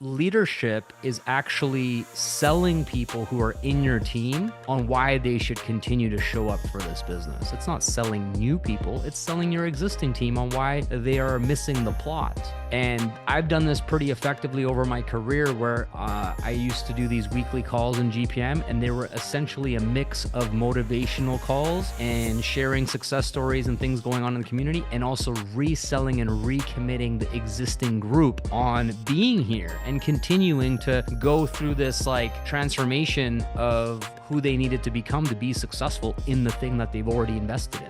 Leadership is actually selling people who are in your team on why they should continue to show up for this business. It's not selling new people, it's selling your existing team on why they are missing the plot. And I've done this pretty effectively over my career where I used to do these weekly calls in GPM, and they were essentially a mix of motivational calls and sharing success stories and things going on in the community, and also reselling and recommitting the existing group on being here and continuing to go through this like transformation of who they needed to become to be successful in the thing that they've already invested in.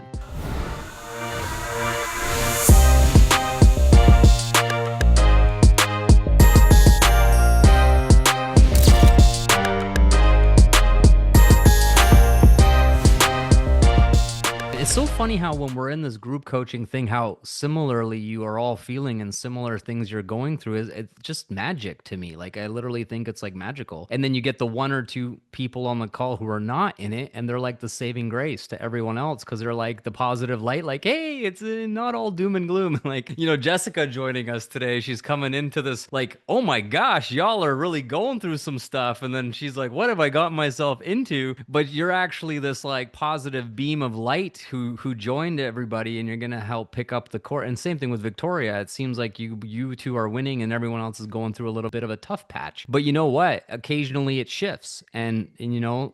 It's so funny how when we're in this group coaching thing, how similarly you are all feeling and similar things you're going through. It's just magic to me. Like I literally think it's like magical. And then you get the one or two people on the call who are not in it, and they're like the saving grace to everyone else because they're like the positive light, like, hey, it's not all doom and gloom. Like, Jessica joining us today, she's coming into this like, oh my gosh, y'all are really going through some stuff. And then she's like, what have I gotten myself into? But you're actually this like positive beam of light who joined everybody, and you're gonna help pick up the core. And same thing with Victoria. It seems like you two are winning, and everyone else is going through a little bit of a tough patch. But you know what? Occasionally it shifts, and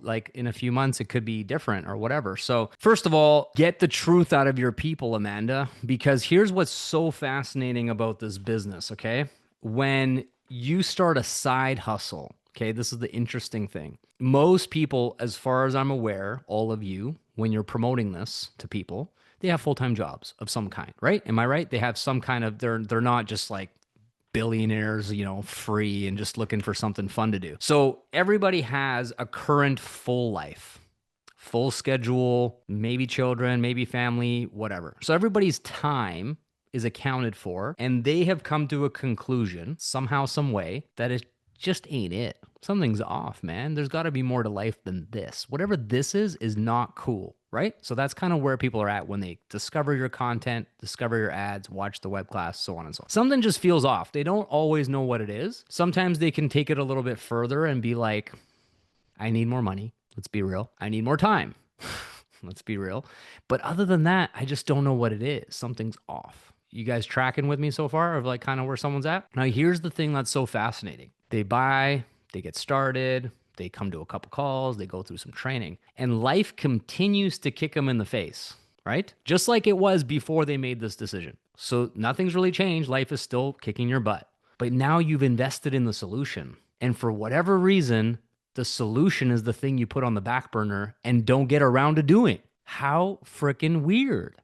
like in a few months it could be different or whatever. So first of all, get the truth out of your people, Amanda, because here's what's so fascinating about this business. Okay, when you start a side hustle. Okay, this is the interesting thing. Most people, as far as I'm aware, all of you, when you're promoting this to people, they have full-time jobs of some kind, right? Am I right? They have some kind of, they're not just like billionaires, free and just looking for something fun to do. So everybody has a current full life, full schedule, maybe children, maybe family, whatever. So everybody's time is accounted for, and they have come to a conclusion somehow, some way that it just ain't it. Something's off, man. There's got to be more to life than this. Whatever this is not cool, right? So that's kind of where people are at when they discover your content, discover your ads, watch the web class, so on and so on. Something just feels off. They don't always know what it is. Sometimes they can take it a little bit further and be like, I need more money. Let's be real. I need more time. Let's be real. But other than that, I just don't know what it is. Something's off. You guys tracking with me so far of like kind of where someone's at? Now, here's the thing that's so fascinating. They buy, they get started, they come to a couple calls, they go through some training, and life continues to kick them in the face, right? Just like it was before they made this decision. So nothing's really changed. Life is still kicking your butt. But now you've invested in the solution. And for whatever reason, the solution is the thing you put on the back burner and don't get around to doing. How freaking weird.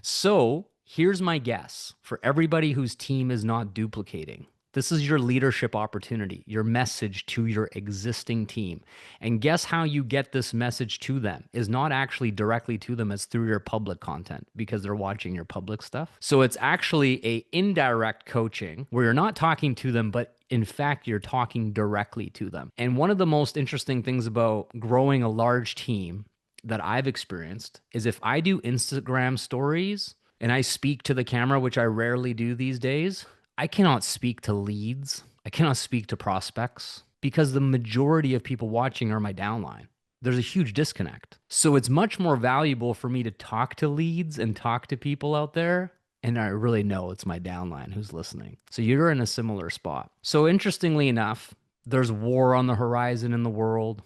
So here's my guess for everybody whose team is not duplicating. This is your leadership opportunity, your message to your existing team. And guess how you get this message to them is not actually directly to them, it's through your public content because they're watching your public stuff. So it's actually a indirect coaching where you're not talking to them, but in fact, you're talking directly to them. And one of the most interesting things about growing a large team that I've experienced is if I do Instagram stories and I speak to the camera, which I rarely do these days, I cannot speak to leads. I cannot speak to prospects because the majority of people watching are my downline. There's a huge disconnect. So it's much more valuable for me to talk to leads and talk to people out there. And I really know it's my downline who's listening. So you're in a similar spot. So interestingly enough, there's war on the horizon in the world.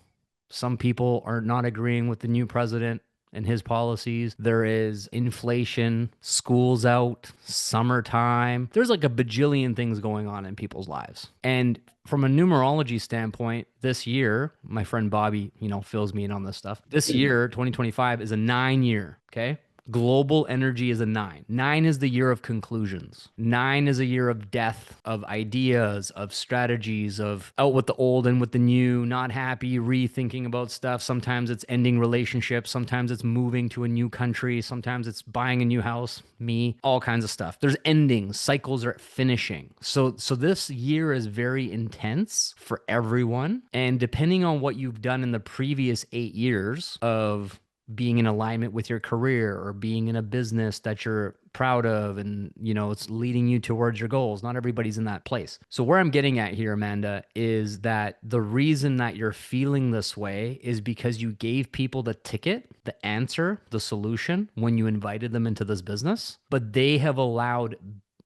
Some people are not agreeing with the new president and his policies. There is inflation, school's out, summertime. There's like a bajillion things going on in people's lives. And from a numerology standpoint, this year, my friend Bobby, fills me in on this stuff. This year, 2025, is a 9-year, okay? Global energy is a 9. 9 is the year of conclusions. 9 is a year of death, of ideas, of strategies, of out with the old and with the new, not happy, rethinking about stuff. Sometimes it's ending relationships. Sometimes it's moving to a new country. Sometimes it's buying a new house, me, all kinds of stuff. There's endings. Cycles are finishing. So this year is very intense for everyone. And depending on what you've done in the previous 8 years of being in alignment with your career or being in a business that you're proud of, and it's leading you towards your goals. Not everybody's in that place. So where I'm getting at here, Amanda, is that the reason that you're feeling this way is because you gave people the ticket, the answer, the solution when you invited them into this business, but they have allowed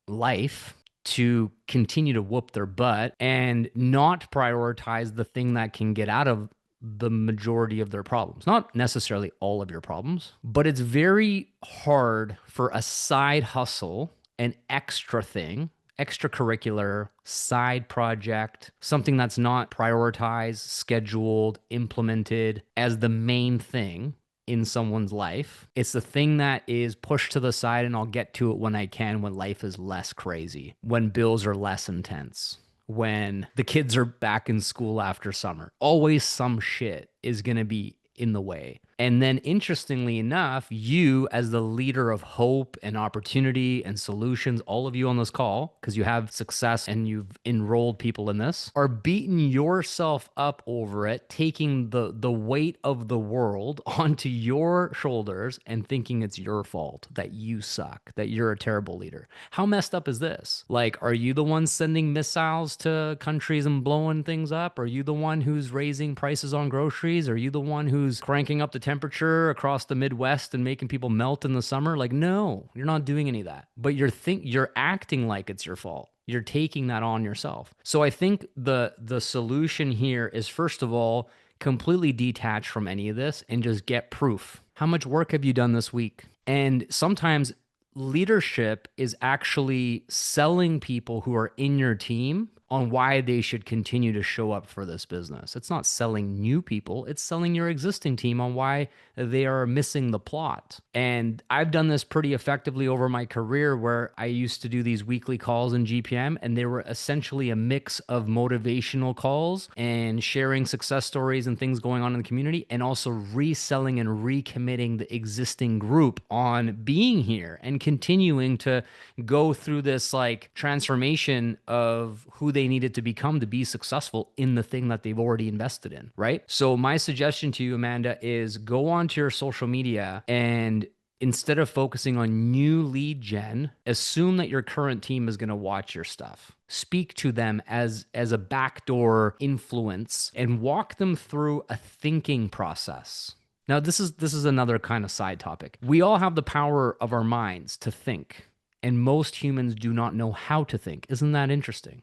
life to continue to whoop their butt and not prioritize the thing that can get out of the majority of their problems. Not necessarily all of your problems, but it's very hard for a side hustle, an extra thing, extracurricular, side project, something that's not prioritized, scheduled, implemented as the main thing in someone's life. It's the thing that is pushed to the side, and I'll get to it when I can, when life is less crazy, when bills are less intense, when the kids are back in school after summer. Always some shit is going to be in the way. And then, interestingly enough, you, as the leader of hope and opportunity and solutions, all of you on this call, because you have success and you've enrolled people in this, are beating yourself up over it, taking the weight of the world onto your shoulders and thinking it's your fault, that you suck, that you're a terrible leader. How messed up is this? Like, are you the one sending missiles to countries and blowing things up? Are you the one who's raising prices on groceries? Are you the one who's cranking up the temperature across the Midwest and making people melt in the summer? Like, no, you're not doing any of that. But you're acting like it's your fault. You're taking that on yourself. So I think the solution here is, first of all, completely detach from any of this and just get proof. How much work have you done this week? And sometimes leadership is actually selling people who are in your team on why they should continue to show up for this business. It's not selling new people, it's selling your existing team on why they are missing the plot. And I've done this pretty effectively over my career, where I used to do these weekly calls in GPM, and they were essentially a mix of motivational calls and sharing success stories and things going on in the community, and also reselling and recommitting the existing group on being here and continuing to go through this like transformation of who they needed to become to be successful in the thing that they've already invested in, right? So my suggestion to you, Amanda, is go onto your social media, and instead of focusing on new lead gen, assume that your current team is going to watch your stuff. Speak to them as a backdoor influence and walk them through a thinking process. Now, this is another kind of side topic. We all have the power of our minds to think, and most humans do not know how to think. Isn't that interesting?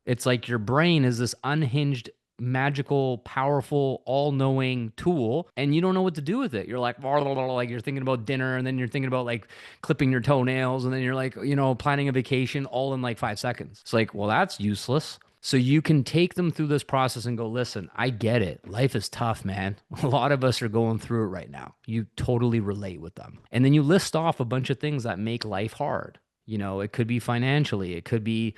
It's like your brain is this unhinged, magical, powerful, all-knowing tool, and you don't know what to do with it. You're like, blah, blah, blah, like you're thinking about dinner, and then you're thinking about like clipping your toenails, and then you're like, planning a vacation all in like 5 seconds. It's like, well, that's useless. So you can take them through this process and go, listen, I get it. Life is tough, man. A lot of us are going through it right now. You totally relate with them. And then you list off a bunch of things that make life hard. It could be financially, it could be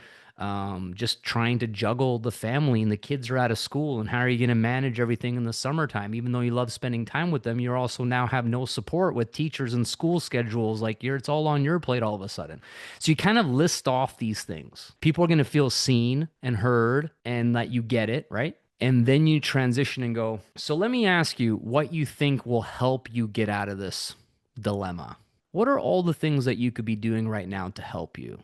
just trying to juggle the family, and the kids are out of school, and how are you going to manage everything in the summertime? Even though you love spending time with them, you also now have no support with teachers and school schedules. Like it's all on your plate all of a sudden. So you kind of list off these things. People are going to feel seen and heard, and that you get it, right? And then you transition and go, so let me ask you what you think will help you get out of this dilemma. What are all the things that you could be doing right now to help you?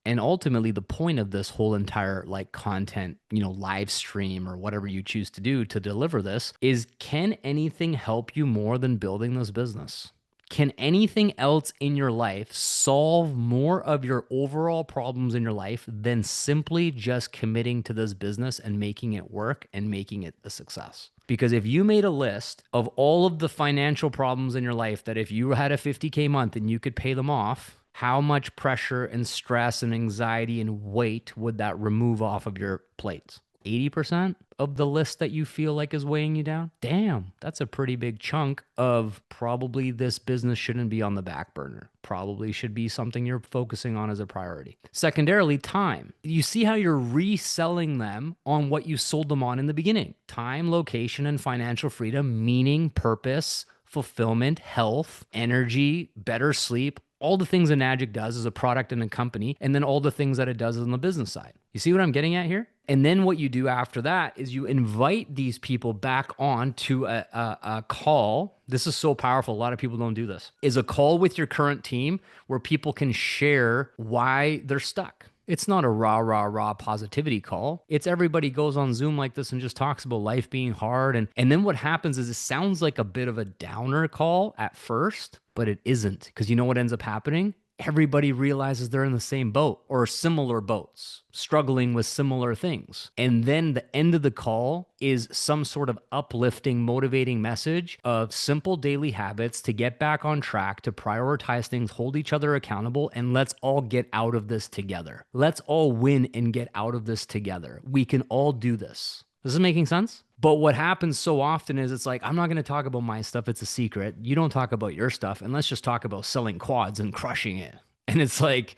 And ultimately, the point of this whole entire like content, live stream or whatever you choose to do to deliver this is, can anything help you more than building this business? Can anything else in your life solve more of your overall problems in your life than simply just committing to this business and making it work and making it a success? Because if you made a list of all of the financial problems in your life, that if you had a 50K month and you could pay them off, how much pressure and stress and anxiety and weight would that remove off of your plate? 80% of the list that you feel like is weighing you down? Damn, that's a pretty big chunk of probably this business shouldn't be on the back burner. Probably should be something you're focusing on as a priority. Secondarily, time. You see how you're reselling them on what you sold them on in the beginning. Time, location, and financial freedom, meaning, purpose, fulfillment, health, energy, better sleep, all the things that Magic does as a product and a company, and then all the things that it does on the business side. You see what I'm getting at here? And then what you do after that is you invite these people back on to a call. This is so powerful. A lot of people don't do this. Is a call with your current team where people can share why they're stuck. It's not a rah, rah, rah positivity call. It's everybody goes on Zoom like this and just talks about life being hard. And then what happens is it sounds like a bit of a downer call at first, but it isn't. Because you know what ends up happening? Everybody realizes they're in the same boat or similar boats, struggling with similar things. And then the end of the call is some sort of uplifting, motivating message of simple daily habits to get back on track, to prioritize things, hold each other accountable, and let's all get out of this together. Let's all win and get out of this together. We can all do this. This is making sense? But what happens so often is it's like, I'm not going to talk about my stuff. It's a secret. You don't talk about your stuff. And let's just talk about selling quads and crushing it. And it's like,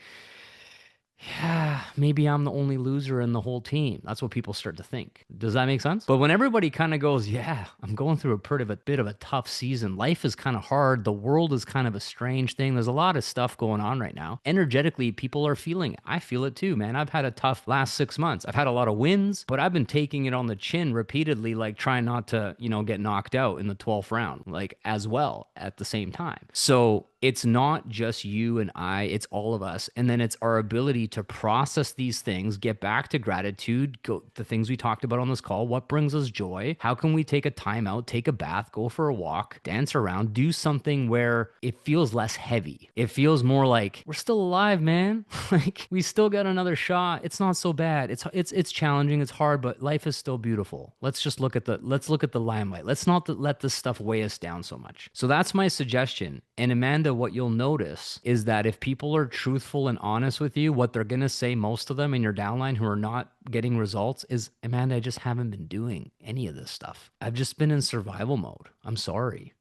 yeah, maybe I'm the only loser in the whole team. That's what people start to think. Does that make sense? But when everybody kind of goes, yeah, I'm going through a bit of a tough season. Life is kind of hard. The world is kind of a strange thing. There's a lot of stuff going on right now. Energetically, people are feeling it. I feel it too, man. I've had a tough last 6 months. I've had a lot of wins, but I've been taking it on the chin repeatedly, like trying not to, get knocked out in the 12th round, like as well at the same time. So it's not just you and I, it's all of us. And then it's our ability to process these things, get back to gratitude, go the things we talked about on this call. What brings us joy? How can we take a time out, take a bath, go for a walk, dance around, do something where it feels less heavy. It feels more like we're still alive, man. Like we still got another shot. It's not so bad. It's challenging, it's hard, but life is still beautiful. Let's look at the limelight. Let's not let this stuff weigh us down so much. So that's my suggestion. And Amanda, what you'll notice is that if people are truthful and honest with you, what they're going to say, most of them in your downline who are not getting results is, Amanda, I just haven't been doing any of this stuff. I've just been in survival mode. I'm sorry.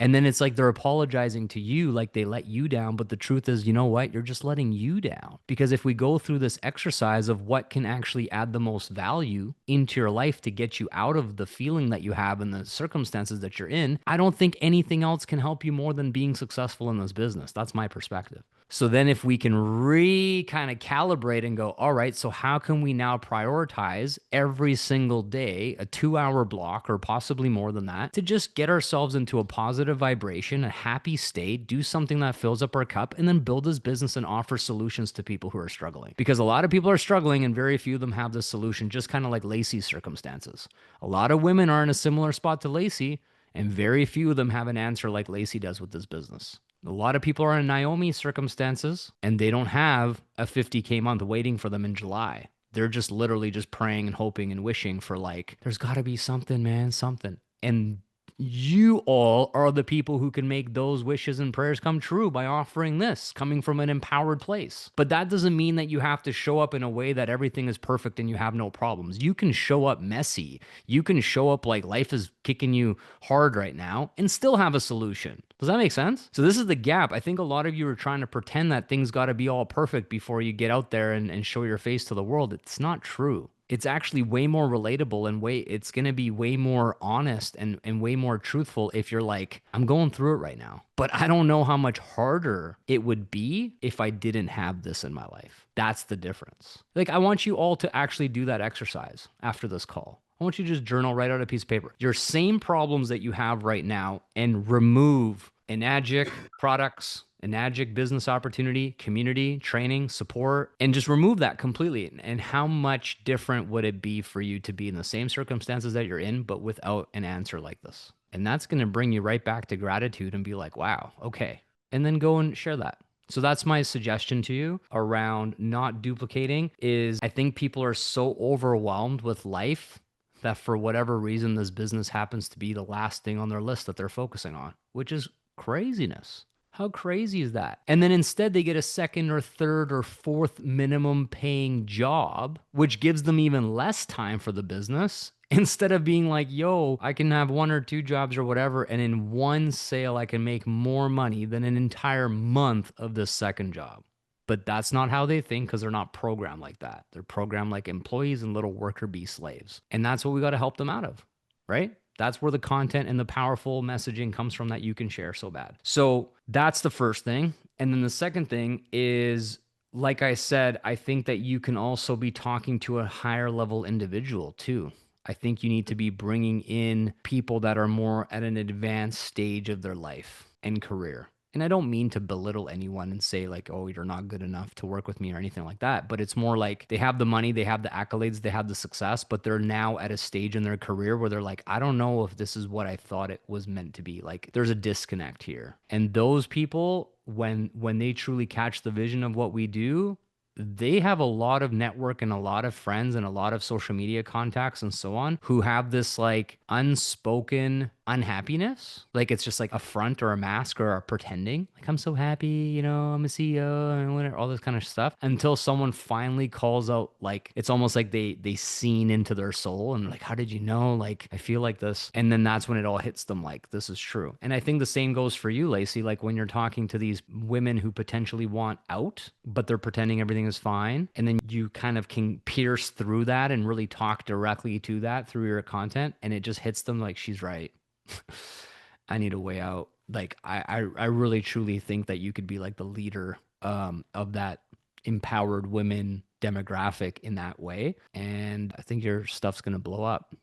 And then it's like they're apologizing to you like they let you down. But the truth is, you know what? You're just letting you down. Because if we go through this exercise of what can actually add the most value into your life to get you out of the feeling that you have and the circumstances that you're in, I don't think anything else can help you more than being successful in this business. That's my perspective. So then if we can kind of calibrate and go, all right, so how can we now prioritize every single day, a 2-hour block or possibly more than that, to just get ourselves into a positive vibration, a happy state, do something that fills up our cup, and then build this business and offer solutions to people who are struggling. Because a lot of people are struggling and very few of them have this solution, just kind of like Lacey's circumstances. A lot of women are in a similar spot to Lacey, and very few of them have an answer like Lacey does with this business. A lot of people are in Naomi's circumstances and they don't have a 50K month waiting for them in July. They're just literally just praying and hoping and wishing for like, there's got to be something, man, something. And you all are the people who can make those wishes and prayers come true by offering this, coming from an empowered place. But that doesn't mean that you have to show up in a way that everything is perfect and you have no problems. You can show up messy. You can show up like life is kicking you hard right now and still have a solution. Does that make sense? So this is the gap. I think a lot of you are trying to pretend that things got to be all perfect before you get out there and show your face to the world. It's not true. It's actually way more relatable and it's going to be way more honest and way more truthful if you're like, I'm going through it right now, but I don't know how much harder it would be if I didn't have this in my life. That's the difference. Like, I want you all to actually do that exercise after this call. I want you to just journal, write out a piece of paper, your same problems that you have right now, and remove Enagic products, Enagic business opportunity, community, training, support, and just remove that completely. And how much different would it be for you to be in the same circumstances that you're in, but without an answer like this? And that's going to bring you right back to gratitude and be like, wow, okay. And then go and share that. So that's my suggestion to you around not duplicating is I think people are so overwhelmed with life that for whatever reason, this business happens to be the last thing on their list that they're focusing on, which is craziness. How crazy is that? And then instead they get a second or third or fourth minimum paying job, which gives them even less time for the business. Instead of being like, yo, I can have 1 or 2 jobs or whatever, and in one sale, I can make more money than an entire month of this second job. But that's not how they think because they're not programmed like that. They're programmed like employees and little worker bee slaves. And that's what we got to help them out of, right? That's where the content and the powerful messaging comes from that you can share so bad. So that's the first thing. And then the second thing is like I said, I think that you can also be talking to a higher level individual too. I think you need to be bringing in people that are more at an advanced stage of their life and career. And I don't mean to belittle anyone and say, like, oh, you're not good enough to work with me or anything like that. But it's more like they have the money, they have the accolades, they have the success, but they're now at a stage in their career where they're like, I don't know if this is what I thought it was meant to be. Like, there's a disconnect here. And those people, when they truly catch the vision of what we do, they have a lot of network and a lot of friends and a lot of social media contacts and so on who have this like unspoken unhappiness. Like it's just like a front or a mask or a pretending. Like I'm so happy, I'm a CEO and whatever, all this kind of stuff. Until someone finally calls out, like it's almost like they seen into their soul and like, how did you know? Like I feel like this. And then that's when it all hits them like this is true. And I think the same goes for you, Lacey. Like when you're talking to these women who potentially want out, but they're pretending everything is fine. And then you kind of can pierce through that and really talk directly to that through your content. And it just hits them like, she's right. I need a way out. Like I really truly think that you could be like the leader of that empowered women demographic in that way. And I think your stuff's gonna blow up.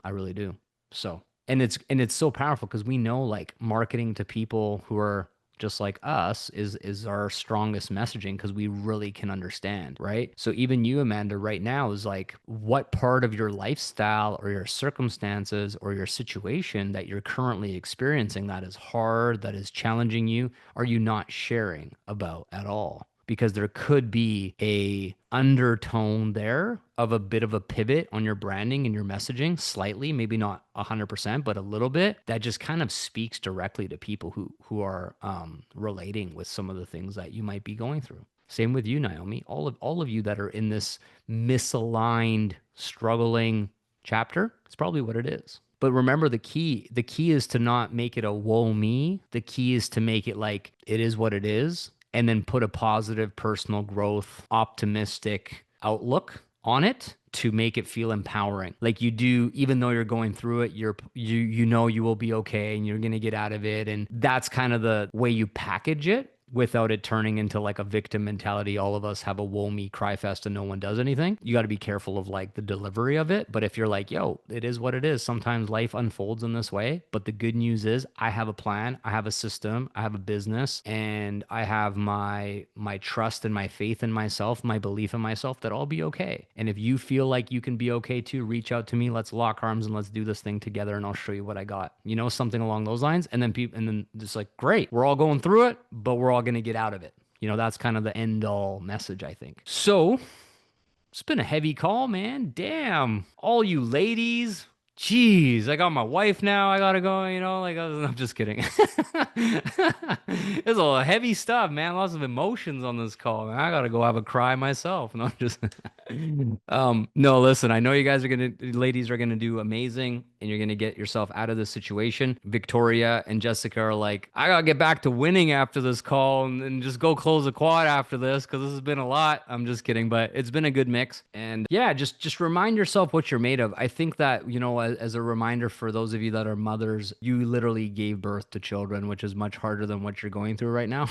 I really do. So, and it's so powerful because we know like marketing to people who are just like us is our strongest messaging because we really can understand, right? So even you, Amanda, right now is like what part of your lifestyle or your circumstances or your situation that you're currently experiencing that is hard, that is challenging you, are you not sharing about at all? Because there could be a undertone there of a bit of a pivot on your branding and your messaging slightly, maybe not 100%, but a little bit that just kind of speaks directly to people who are relating with some of the things that you might be going through. Same with you, Naomi. All of you that are in this misaligned, struggling chapter, it's probably what it is. But remember the key is to not make it a woe me. The key is to make it like it is what it is and then put a positive personal growth, optimistic outlook on it to make it feel empowering. Like you do, even though you're going through it, you know you will be okay and you're gonna get out of it. And that's kind of the way you package it without it turning into like a victim mentality. All of us have a woe me cry fest and no one does anything. You got to be careful of like the delivery of it. But if you're like, yo, it is what it is. Sometimes life unfolds in this way. But the good news is I have a plan, I have a system, I have a business, and I have my trust and my faith in myself, my belief in myself that I'll be okay. And if you feel like you can be okay too, reach out to me. Let's lock arms and let's do this thing together and I'll show you what I got. Something along those lines. And then people, and then just like, great, we're all going through it, but we're all going to get out of it. That's kind of the end all message, I think. So it's been a heavy call, man. Damn. All you ladies. Jeez, I got my wife now. I gotta go, like I'm just kidding. It's a heavy stuff, man. Lots of emotions on this call, man. I gotta go have a cry myself. No, just no, listen, I know you guys ladies are gonna do amazing and you're gonna get yourself out of this situation. Victoria and Jessica are like, I gotta get back to winning after this call and just go close a quad after this because this has been a lot. I'm just kidding, but it's been a good mix. And yeah, just remind yourself what you're made of. I think that, as a reminder for those of you that are mothers, you literally gave birth to children, which is much harder than what you're going through right now,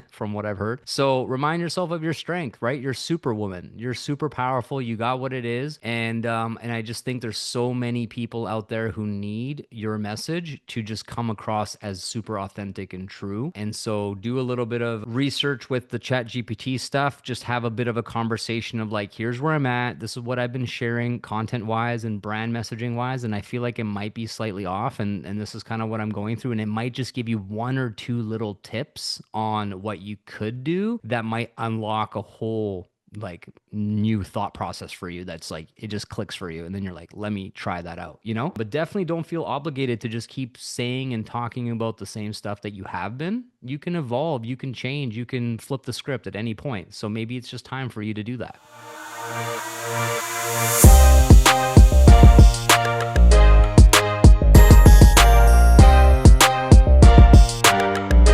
from what I've heard. So remind yourself of your strength, right? You're superwoman. You're super powerful. You got what it is. And I just think there's so many people out there who need your message to just come across as super authentic and true. And so do a little bit of research with the Chat GPT stuff. Just have a bit of a conversation of like, here's where I'm at. This is what I've been sharing content wise and brand messaging wise. And I feel like it might be slightly off. And this is kind of what I'm going through. And it might just give you one or two little tips on what you could do that might unlock a whole like new thought process for you that's like it just clicks for you and then you're like, let me try that out, but definitely don't feel obligated to just keep saying and talking about the same stuff that you have been. You can evolve, you can change, you can flip the script at any point. So maybe it's just time for you to do that.